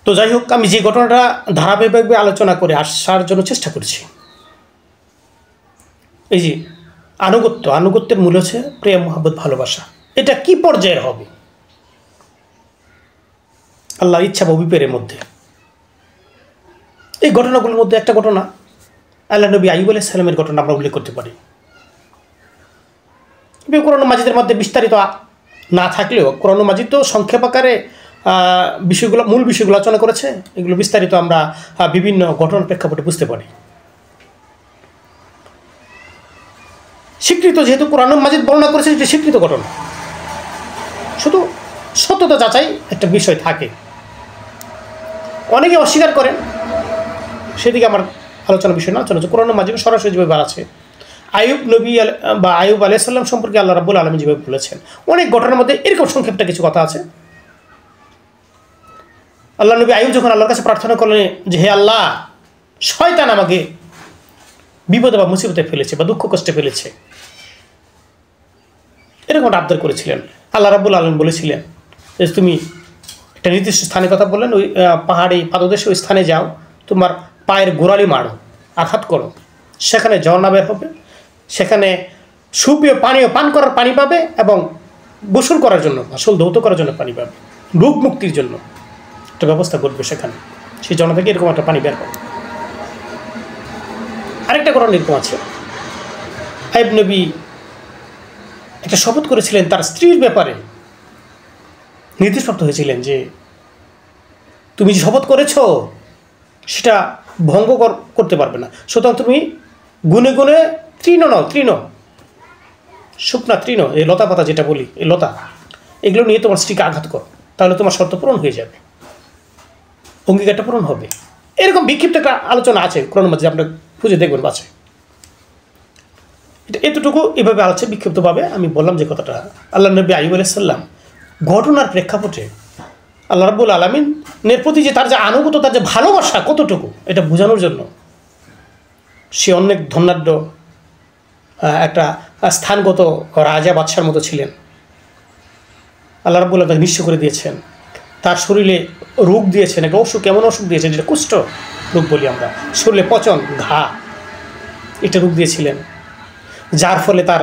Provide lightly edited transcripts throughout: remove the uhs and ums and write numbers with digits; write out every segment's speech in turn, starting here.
তো যাই হোক, আমি যে ঘটনাটা ধারাবাহিকভাবে আলোচনা করে আসার জন্য চেষ্টা করছি, এই যে আনুগত্যের মূল হচ্ছে প্রেম, মহব্বত, ভালোবাসা। এটা কি পর্যায়ের হবে? আল্লাহর ইচ্ছা বা অভিপ্রায়ের মধ্যে। এই ঘটনাগুলোর মধ্যে একটা ঘটনা আল্লাহ নবী আইয়ুব আলাইহিস সালামের ঘটনা আমরা উল্লেখ করতে পারি। কোরআন মাজিদের মধ্যে বিস্তারিত না থাকলেও কোরআন মাজিদ তো সংক্ষেপ আকারে মূল বিষয়গুলো আলোচনা করেছে। এগুলো বিস্তারিত আমরা বিভিন্ন ঘটনার প্রেক্ষাপটে বুঝতে পারি। স্বীকৃত, যেহেতু কোরআন মাজিদ বর্ণনা করেছে, এটি স্বীকৃত ঘটনা, শুধু সত্যতা যাচাই একটা বিষয় থাকে, অনেকে অস্বীকার করেন, সেদিকে আমার আলোচনার বিষয় না। আলোচনা হচ্ছে কোরআন মাজিদ সরাসরি যেভাবে আছে আইয়ুব নবী বা আইয়ুব আলাইহিস সালাম সম্পর্কে আল্লাহ রাব্বুল আলামিন যেভাবে বলেছেন, অনেক ঘটনার মধ্যে এরকম সংক্ষেপটা কিছু কথা আছে। আল্লাহ নবী আইয়ুব যখন আল্লাহর কাছে প্রার্থনা করলেন যে হে আল্লাহ, শয়তান আমাকে বিপদে বা মুসিবতে ফেলেছে বা দুঃখ কষ্টে ফেলেছে, এরকম আবদার করেছিলেন। আল্লাহ রাব্বুল আলামিন বলেছিলেন যে তুমি একটা নির্দিষ্ট স্থানের কথা বললেন, ওই পাহাড়ি পাদদেশে ওই স্থানে যাও, তোমার পায়ের গোড়ালি মারো, আঘাত করো, সেখানে ঝর্ণা বের হবে, সেখানে সুপেয় পানীয় পান করার পানি পাবে এবং গোসল করার জন্য, আসল ধৌত করার জন্য পানি পাবে, রোগ মুক্তির জন্য একটা ব্যবস্থা করবে সেখানে, সেই ঝর্ণা থেকে এরকম একটা পানি বের হবে। আরেকটা ঘটনা এরকম আছে, আইয়ুব নবী একটা শপথ করেছিলেন তার স্ত্রীর ব্যাপারে, নির্দেশপ্রাপ্ত হয়েছিলেন যে তুমি যে শপথ করেছ সেটা ভঙ্গ করতে পারবে না, সুতরাং তুমি গুনে গুনে শুকনা তৃণ, এই লতা পাতা যেটা বলি, এই লতা, এগুলো নিয়ে তোমার স্ত্রীকে আঘাত করো, তাহলে তোমার শর্ত পূরণ হয়ে যাবে, অঙ্গীকারটা পূরণ হবে। এরকম বিক্ষিপ্ত একটা আলোচনা আছে কোরআন মাজিদে, আপনি খুঁজে দেখবেন বাছে। এতটুকু এভাবে আলোচনা বিক্ষিপ্তভাবে আমি বললাম যে কথাটা আল্লাহ নবী আইয়ুব আলাইহিস সালাম ঘটনার প্রেক্ষাপটে আল্লাহ রাব্বুল আলামিনের প্রতি যে তার যে আনুগত্য, তার যে ভালোবাসা কতটুকু, এটা বোঝানোর জন্য সে অনেক ধনাঢ্য একটা স্থানগত রাজা বাদশার মতো ছিলেন। আল্লাহ রাব্বুল আলামিন তাকে নিঃস্ব করে দিয়েছেন, তার শরীরে রোগ দিয়েছেন, একটা অসুখ, এমন অসুখ দিয়েছেন যেটা কুষ্ঠ রোগ বলি আমরা, শরীরে পচন, ঘা, এটা রোগ দিয়েছিলেন, যার ফলে তার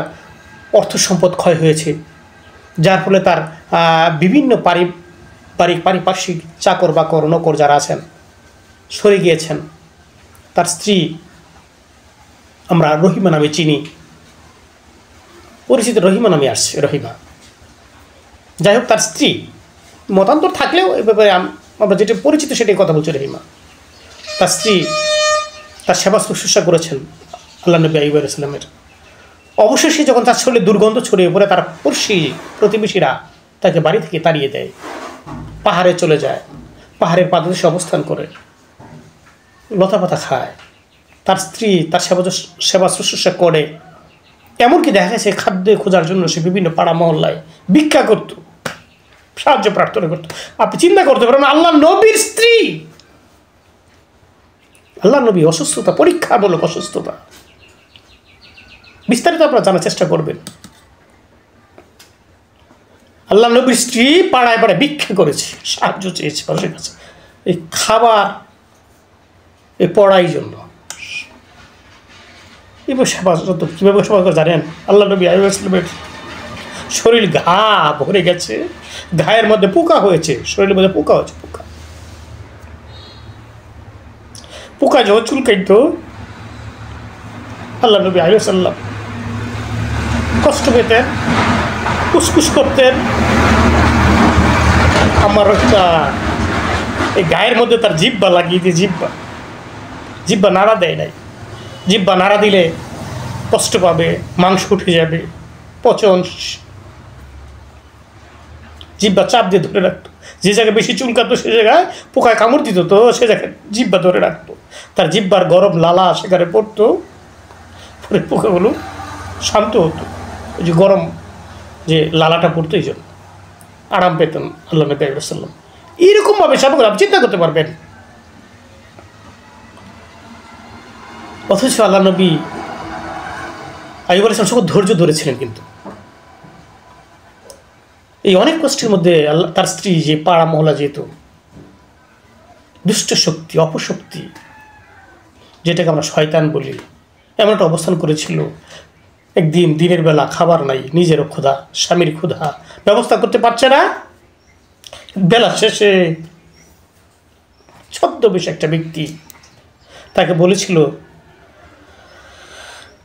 অর্থ সম্পদ ক্ষয় হয়েছে, যার ফলে তার বিভিন্ন পারিপার্শ্বিক চাকর বাকর নকর যারা আছেন সরে গিয়েছেন। তার স্ত্রী আমরা রহিমা নামে চিনি, পরিচিত রহিমা নামে আসছে, রহিমা। যাই হোক, তার স্ত্রী মতান্তর থাকলেও এ ব্যাপারে আমরা যেটা পরিচিত সেটাই কথা বলছি, রহিমা। তার স্ত্রী তার সেবা শুশ্রূষা করেছেন আল্লাহ নবী আইয়ুব আলাইহিস সালামের। অবশেষে যখন তার শরীরে দুর্গন্ধ ছড়িয়ে পড়ে, তার প্রতিবেশীরা তাকে বাড়ি থেকে তাড়িয়ে দেয়, পাহাড়ে চলে যায়, পাহাড়ের পাদদেশে অবস্থান করে লতা পাতা খায়, তার স্ত্রী তার সেবা শুশ্রূষা করে, এমনকি দেখা গেছে খাদ্য খোঁজার জন্য সে বিভিন্ন পাড়া মহল্লায় ভিক্ষা করত, সাহায্য প্রার্থনা করত। আপনি চিন্তা করতে পারেন, আল্লাহ নবীর স্ত্রী, আল্লাহ নবী অসুস্থতা, পরীক্ষামূলক অসুস্থতা, বিস্তারিত আপনারা জানার চেষ্টা করবেন। আল্লাহ নবীর স্ত্রী পাড়ায় পাড়ায় ভিক্ষা করেছে, সাহায্য চেয়েছে মানুষের কাছে, এই খাবার, এই পড়াই জন্য। কীভাবে সেবা করে জানেন? আল্লাহ নবী আইয়ুব আলাইহিস সালামের শরীর ঘা ভরে গেছে, ঘায়ের মধ্যে পোকা হয়েছে, শরীরের মধ্যে পোকা হয়েছে, পোকা যখন চুলকাইত, আল্লাহ নবী আইয়ুব আলাইহিস সালাম কষ্ট পেতেন, কুসকুস করতেন। আমার একটা এই গায়ের মধ্যে তার জিহ্বা লাগিয়ে দিয়ে, জিহ্বা নাড়া দেয় নাই, জিহ্বা নাড়া দিলে কষ্ট পাবে, মাংস উঠে যাবে, পচন, জিহ্বা চাপ দিয়ে ধরে রাখতো, যে জায়গায় বেশি চুলকাতো সে জায়গায় পোকায় কামড় দিত, তো সে জায়গায় জিহ্বা ধরে রাখতো, তার জিহ্বার গরম লালা সেখানে পড়তো, পরে পোকাগুলো শান্ত হতো, ওই যে গরম যে লালাটা পড়তো, এই জন্য আরাম পেতেন আল্লাহ নবী আইয়ুব আলাইহিস সালাম। এইরকমভাবে সব আপনি চিন্তা করতে পারবেন। অথচ আল্লাহ নবী আইয়ুব আলাইহিস সালাম ধৈর্য ধরেছিলেন, কিন্তু এই অনেক কষ্টের মধ্যে তার স্ত্রী যে পাড়া মহল্লা যেত, দুষ্ট শক্তি, অপশক্তি, যেটাকে আমরা শয়তান বলি, এমন একটা অবস্থান করেছিল। একদিন দিনের বেলা খাবার নাই, নিজেরও ক্ষুধা, স্বামীর ক্ষুধা, ব্যবস্থা করতে পারছে না। বেলা শেষে ছদ্মবেশ একটা ব্যক্তি তাকে বলেছিল,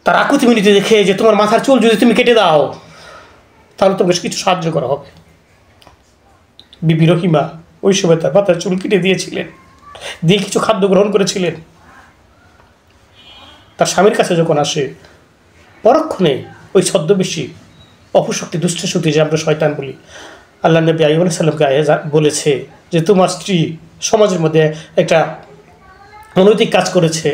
তার আকুতি মিনিতে দেখে, যে তোমার মাথার চুল যদি তুমি কেটে দাও তাহলে তোমাকে কিছু সাহায্য করা হবে। বিবি রহিমা ওই সময় তার মাথার চুল কেটে দিয়েছিলেন, দিয়ে কিছু খাদ্য গ্রহণ করেছিলেন। তার স্বামীর কাছে যখন আসে, পরক্ষণে ওই ছদ্মবেশী অপশক্তি, দুষ্ট শক্তি, যে আমরা শয়তান বলি, আল্লাহ নবী আইয়ুব আলাইহিস সালামকে বলেছে যে তোমার স্ত্রী সমাজের মধ্যে একটা অনৈতিক কাজ করেছে,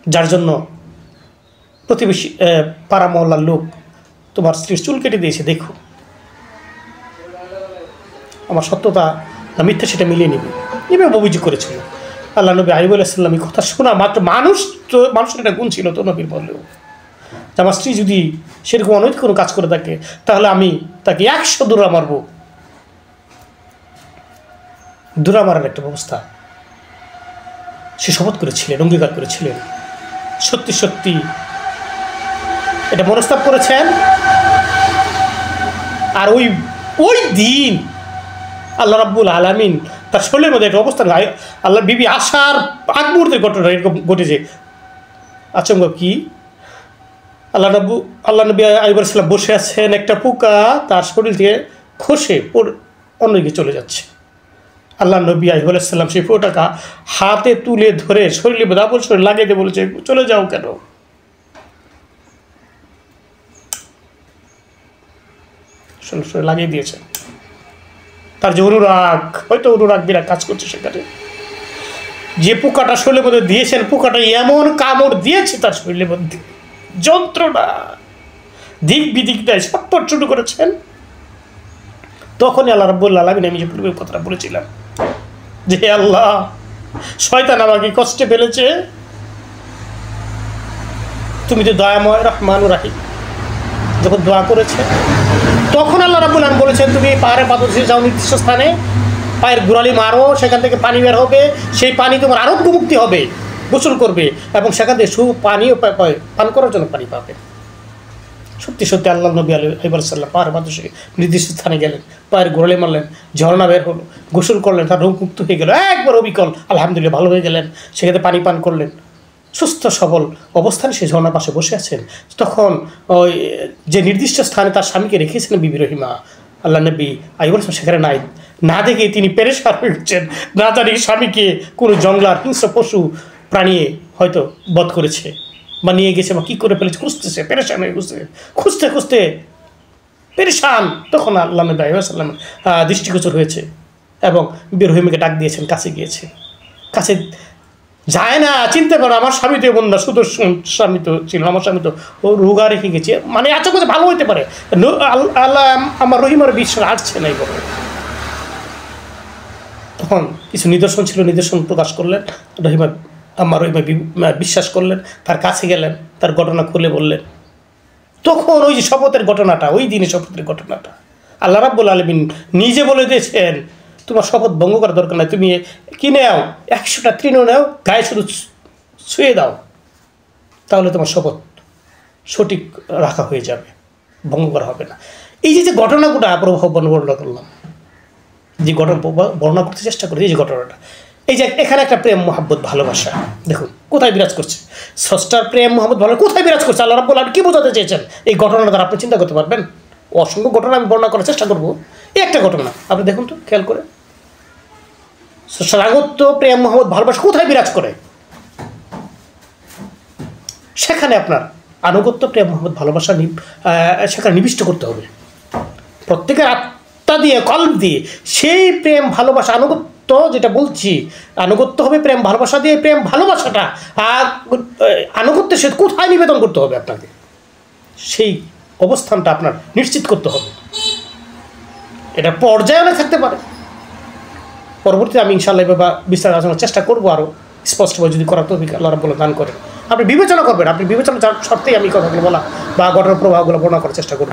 যার জন্য প্রতিবেশী পাড়া মহল্লার লোক তোমার স্ত্রীর চুল কেটে দিয়েছে, দেখো আমার সত্যতা না মিথ্যা সেটা মিলিয়ে নিবে, এভাবে অভিযোগ করেছিল। আল্লাহ নবী আইয়ুব আলাইহিস সালাম এই কথা শোনা মাত্র, মানুষের একটা গুণ ছিল তো নবীর বললেও, যে আমার স্ত্রী যদি সেরকম অনৈতিক কোনো কাজ করে থাকে তাহলে আমি তাকে 100 দূরা মারব। দূরা মারার একটা ব্যবস্থা সে শপথ করেছিলেন, অঙ্গীকার করেছিলেন। সত্যি সত্যি এটা মনস্তাব করেছেন। আর ওই দিন আল্লাহ রাব্বুল আলামিন তার শরীরের মধ্যে একটা অবস্থান, আল্লাহ বিবি আসার আগ মুহূর্তের ঘটনা এরকম ঘটেছে। আচমক কি, আল্লাহ নবী আইয়ুব আলাইহিস সালাম বসে আছেন, একটা পোকা তার শরীর থেকে খসে অন্যদিকে চলে যাচ্ছে। আল্লাহ নবী আইয়ুব আলাইহিস সালাম সেই পোকাটা হাতে তুলে ধরে শরীরে বরাবর শরীর লাগিয়ে দিয়ে বলেছে, চলে যাও কেন? শরীর লাগিয়ে দিয়েছে। তার যে অনুরাগ, হয়তো অনুরাগ বিরাট কাজ করছে সেখানে। যে পোকাটা শরীরের মধ্যে দিয়েছেন, পোকাটা এমন কামড় দিয়েছে তার শরীরের মধ্যে, যন্ত্রণা দিক বিদিক দেয়, সব শুরু করেছেন। তখনই আল্লাহ রাব্বুল আলামিন, আমি যে পূর্বে কথাটা বলেছিলাম যে আল্লাহ শয়তান আমাকে কষ্টে ফেলেছে, তুমি তো দয়াময় রহমান রাহিম, যখন দোয়া করেছে তখন আল্লাহ রাব্বুল আলামিন বলেছেন, তুমি পাহাড়ে পাথর দিয়ে যাও নির্দিষ্ট স্থানে, পায়ের গোড়ালি মারো, সেখান থেকে পানি বের হবে, সেই পানি তোমার আরোগ্য মুক্তি হবে, গোসল করবে এবং সেখান থেকে পানিও পান করার জন্য পানি পাবে। সত্যি সত্যি আল্লাহ নবী আইয়ুব আলাইহিস সালাম পাহাড়ে পাথর নির্দিষ্ট স্থানে গেলেন, পায়ের গোড়ালি মারলেন, ঝর্ণা বের হলো, গোসল করলেন, তার রোগ মুক্ত হয়ে গেল, একবার অবিকল আলহামদুলিল্লাহ ভালো হয়ে গেলেন। সেখানে পানি পান করলেন, সুস্থ সবল অবস্থানে সে ঝর্ণার পাশে বসে আছেন। তখন ওই যে নির্দিষ্ট স্থানে তার স্বামীকে রেখেছিলেন বিবি রহিমা, আল্লাহ নবী আইয়ুব আলাইহিস সালাম সেখানে নাই। না দেখে তিনি পেরেশান হয়ে উঠছেন, না জানি স্বামীকে কোনো জঙ্গলার হিংস্র পশু প্রাণী হয়তো বধ করেছে বা নিয়ে গেছে বা কী করে ফেলেছে, খুঁজতেছে, পেরেশান হয়ে খুঁজতে খুঁজতে পেরেশান। তখন আল্লাহ নবী আইয়ুব আলাইহিস সালাম দৃষ্টিগোচর হয়েছে এবং বিবি রহিমাকে ডাক দিয়েছেন, কাছে গিয়েছে। কাছে যায় না, চিনতে পারো আমার স্বামী তো এমন না, সুদর্শন স্বামী তো ছিল, আমার স্বামী তো ও রোগা রেখে গেছে, মানে আচ্ছা কথা ভালো হইতে পারে। আল্লাহ আমার রহিমার বিশ্বাস আসছে না। তখন কিছু নিদর্শন ছিল, নিদর্শন প্রকাশ করলেন। রহিমা বিশ্বাস করলেন, তার কাছে গেলেন, তার ঘটনা খুলে বললেন। তখন ওই যে শপথের ঘটনাটা, ওই দিনে শপথের ঘটনাটা আল্লাহ রাব্বুল আলামিন নিজে বলে দিয়েছেন, তোমার শপথ ভঙ্গ করার দরকার নাই, তুমি কি নাও 100টা তৃণ নাও, গায়ে শুধু ছুঁয়ে দাও, তাহলে তোমার শপথ সঠিক রাখা হয়ে যাবে, ভঙ্গ করা হবে না। এই যে ঘটনাগুলো প্রভাব বর্ণনা করলাম, যে ঘটনা বর্ণনা করতে চেষ্টা করি, এই যে ঘটনাটা, এই যে এখানে একটা প্রেম মহাব্বত ভালোবাসা দেখুন কোথায় বিরাজ করছে। স্রষ্টার প্রেম মহাব্বত ভালো কোথায় বিরাজ করছে, আল্লাহ রাব্বুল আলামিন কি বোঝাতে চেয়েছেন এই ঘটনাটা দ্বারা আপনি চিন্তা করতে পারবেন। অসংখ্য ঘটনা আমি বর্ণনা করার চেষ্টা করবো, এই একটা ঘটনা আপনি দেখুন তো, খেয়াল করে। স্রষ্টারাগত্য প্রেম মহাব্বত ভালোবাসা কোথায় বিরাজ করে, সেখানে আপনার আনুগত্য প্রেম মহাব্বত ভালোবাসা সেখানে নিবিষ্ট করতে হবে। প্রত্যেকের আত্মা দিয়ে, কল্প দিয়ে সেই প্রেম ভালোবাসা, আনুগত্য যেটা বলছি, আনুগত্য হবে প্রেম ভালোবাসা দিয়ে। প্রেম ভালোবাসাটা আর আনুগত্যের সাথে কোথায় নিবেদন করতে হবে আপনাকে, সেই অবস্থানটা আপনার নিশ্চিত করতে হবে। এটা পর্যায়ে অনেক থাকতে পারে, পরবর্তীতে আমি ইনশাআল্লাহ বা বিস্তারিত আলোচনার চেষ্টা করবো, আরও স্পষ্টভাবে যদি করার তৌফিক আল্লাহ রাব্বুল দান করেন। আপনি বিবেচনা করবেন, আপনি বিবেচনা শর্তেই আমি কথাগুলো বলা বা ঘটনার প্রভাবগুলো বর্ণনা করার চেষ্টা করব।